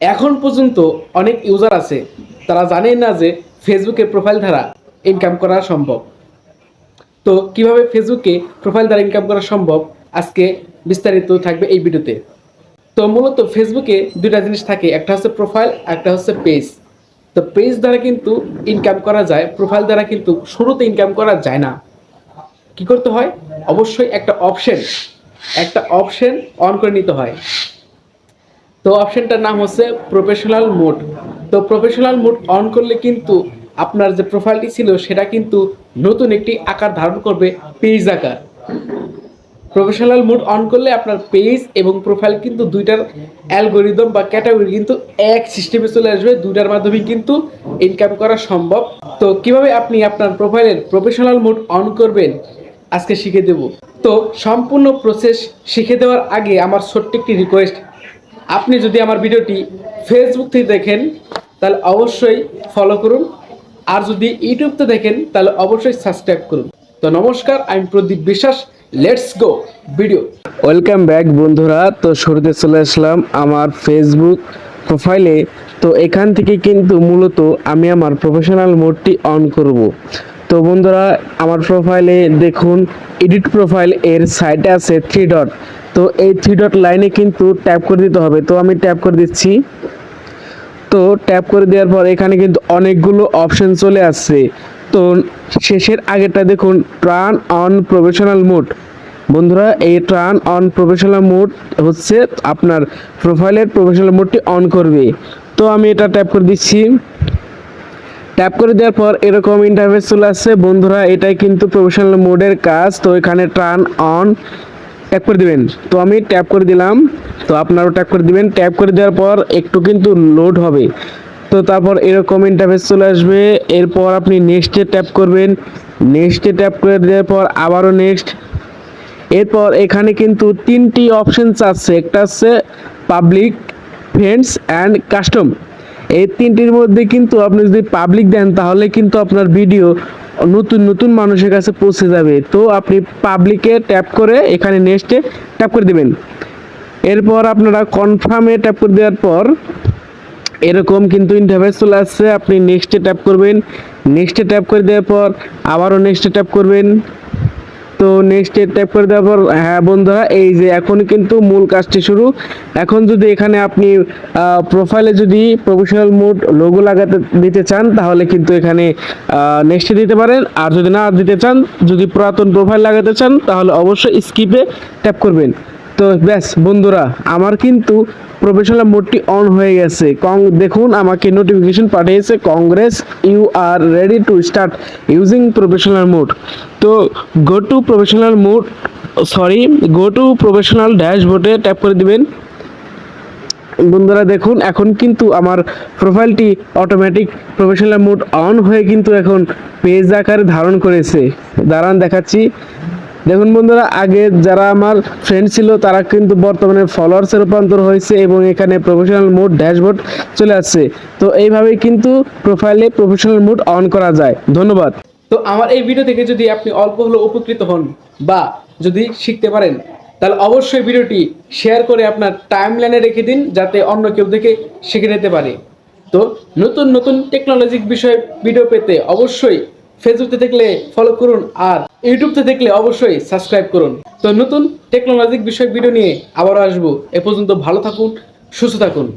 এখন পর্যন্ত অনেক ইউজার আছে তারা জানেই না যে ফেসবুকে প্রোফাইল দ্বারা ইনকাম করা সম্ভব। তো কিভাবে ফেসবুকে প্রোফাইল দ্বারা ইনকাম করা সম্ভব আজকে বিস্তারিত থাকবে এই ভিডিওতে। তো মূলত ফেসবুকে দুইটা জিনিস থাকে, একটা হচ্ছে প্রোফাইল, একটা হচ্ছে পেজ। তো পেজ দ্বারা কিন্তু ইনকাম করা যায়, প্রোফাইল দ্বারা কিন্তু শুরুতে ইনকাম করা যায় না। কি করতে হয়? অবশ্যই একটা অপশন অন করে নিতে হয়। তো অপশনটার নাম হচ্ছে প্রফেশনাল মোড। তো প্রফেশনাল মোড অন করলে কিন্তু আপনার যে প্রোফাইলটি ছিল সেটা কিন্তু নতুন একটি আকার ধারণ করবে, পেজ আকার। প্রফেশনাল মোড অন করলে আপনার পেজ এবং প্রোফাইল কিন্তু দুইটার অ্যালগোরিদম বা ক্যাটাগরি কিন্তু এক সিস্টেমে চলে আসবে, দুইটার মাধ্যমে কিন্তু ইনকাম করা সম্ভব। তো কিভাবে আপনি আপনার প্রোফাইলের প্রফেশনাল মোড অন করবেন আজকে শিখে দেব। তো সম্পূর্ণ প্রসেস শিখে দেওয়ার আগে আমার ছোট্ট একটি রিকোয়েস্ট, আপনি যদি আমার ভিডিওটি ফেসবুক থেকে দেখেন তাহলে অবশ্যই ফলো করুন, আর যদি ইউটিউবতে দেখেন তাহলে অবশ্যই সাবস্ক্রাইব করুন। তো নমস্কার, আমি প্রদীপ বিশ্বাস। Let's go video. Welcome back বন্ধুরা। তো শুরুতে চলে আসলাম আমার ফেসবুক প্রোফাইলে। তো এখান থেকে কিন্তু মূলত আমি আমার প্রফেশনাল মোডটি অন করব। তো বন্ধুরা, আমার প্রোফাইলে দেখুন এডিট প্রোফাইল এর সাইডে আছে থ্রি ডট। তো এই থ্রি ডট লাইনে কিন্তু ট্যাপ করে দিতে হবে। তো আমি ট্যাপ করে দিচ্ছি। তো ট্যাপ করে দেওয়ার পর এখানে কিন্তু অনেকগুলো অপশন চলে আসছে। তো শেষের আগেরটা দেখুন টার্ন অন প্রফেশনাল মোড। বন্ধুরা, এই টার্ন অন প্রফেশনাল মোড হচ্ছে আপনার প্রোফাইলের প্রফেশনাল মোডটি অন করবে। তো আমি এটা ট্যাপ করে দিচ্ছি। ট্যাপ করে দেওয়ার পর এরকম ইন্টারফেস চলে আসছে। বন্ধুরা, এটাই কিন্তু প্রফেশনাল মোডের কাজ। তো এখানে টার্ন অন ট্যাপ করে দিবেন। তো আমি ট্যাপ করে দিলাম, তো আপনারাও ট্যাপ করে দিবেন। ট্যাপ করে দেওয়ার পর একটু কিন্তু লোড হবে। তো তারপর এরকম ইন্টারফেস চলে আসবে। এরপর আপনি নেক্সটে ট্যাপ করবেন। নেক্সটে ট্যাপ করে দেওয়ার পর আবারও নেক্সট। এরপর এখানে কিন্তু তিনটি অপশনস আছে, একটা হচ্ছে পাবলিক, ফ্রেন্ডস অ্যান্ড কাস্টম। এই তিনটির মধ্যে কিন্তু আপনি যদি পাবলিক দেন তাহলে কিন্তু আপনার ভিডিও নতুন নতুন মানুষের কাছে পৌঁছে যাবে। তো আপনি পাবলিকে ট্যাপ করে এখানে নেক্সটে ট্যাপ করে দিবেন। এরপর আপনারা কনফার্মে ট্যাপ করে দেওয়ার পর এরকম কিন্তু ইন্টারফেস চলে আসছে। আপনি নেক্সটে ট্যাপ করবেন। নেক্সটে ট্যাপ করে দেওয়ার পর আবারও নেক্সটে ট্যাপ করবেন। তো নেক্সটে ট্যাপ করে দেওয়ার পর হ্যাঁ বন্ধুরা, এই যে এখন কিন্তু মূল কাজটি শুরু। এখন যদি এখানে আপনি প্রোফাইলে যদি প্রফেশনাল মোড লোগো লাগাতে দিতে চান তাহলে কিন্তু এখানে নেক্সটে দিতে পারেন। আর যদি না দিতে চান, যদি পুরাতন প্রোফাইল লাগাতে চান তাহলে অবশ্যই স্কিপে ট্যাপ করবেন। তো ব্যাস বন্ধুরা, আমার কিন্তু প্রফেশনাল মোডটি অন হয়ে গেছে। দেখুন আমাকে নোটিফিকেশন পাঠিয়েছে, congrats, you are ready to start using professional mode. তো গো টু প্রফেশনাল ড্যাশবোর্ডে ট্যাপ করে দিবেন। বন্ধুরা দেখুন, এখন কিন্তু আমার প্রোফাইলটি অটোমেটিক প্রফেশনাল মোড অন হয়ে কিন্তু এখন পেজ আকারে ধারণ করেছে। দাঁড়ান দেখাচ্ছি। দেখুন বন্ধুরা, আগে যারা আমার ফ্রেন্ড ছিল তারা কিন্তু বর্তমানে ফলোয়ার্সে রূপান্তর হয়েছে এবং এখানে প্রফেশনাল মোড ড্যাশবোর্ড চলে আসছে। তো এইভাবেই কিন্তু প্রোফাইলে প্রফেশনাল মোড অন করা যায়। ধন্যবাদ। তো আমার এই ভিডিও থেকে যদি আপনি অল্প হলেও উপকৃত হন বা যদি শিখতে পারেন তাহলে অবশ্যই ভিডিওটি শেয়ার করে আপনার টাইমলাইনে রেখে দিন, যাতে অন্য কেউ দেখে শিখে নিতে পারে। তো নতুন নতুন টেকনোলজিক বিষয়ে ভিডিও পেতে অবশ্যই ফেসবুকতে দেখলে ফলো করুন, আর ইউটিউবতে দেখলে অবশ্যই সাবস্ক্রাইব করুন। তো নতুন টেকনোলজিক বিষয়ক ভিডিও নিয়ে আবারও আসবো। এ পর্যন্ত ভালো থাকুন, সুস্থ থাকুন।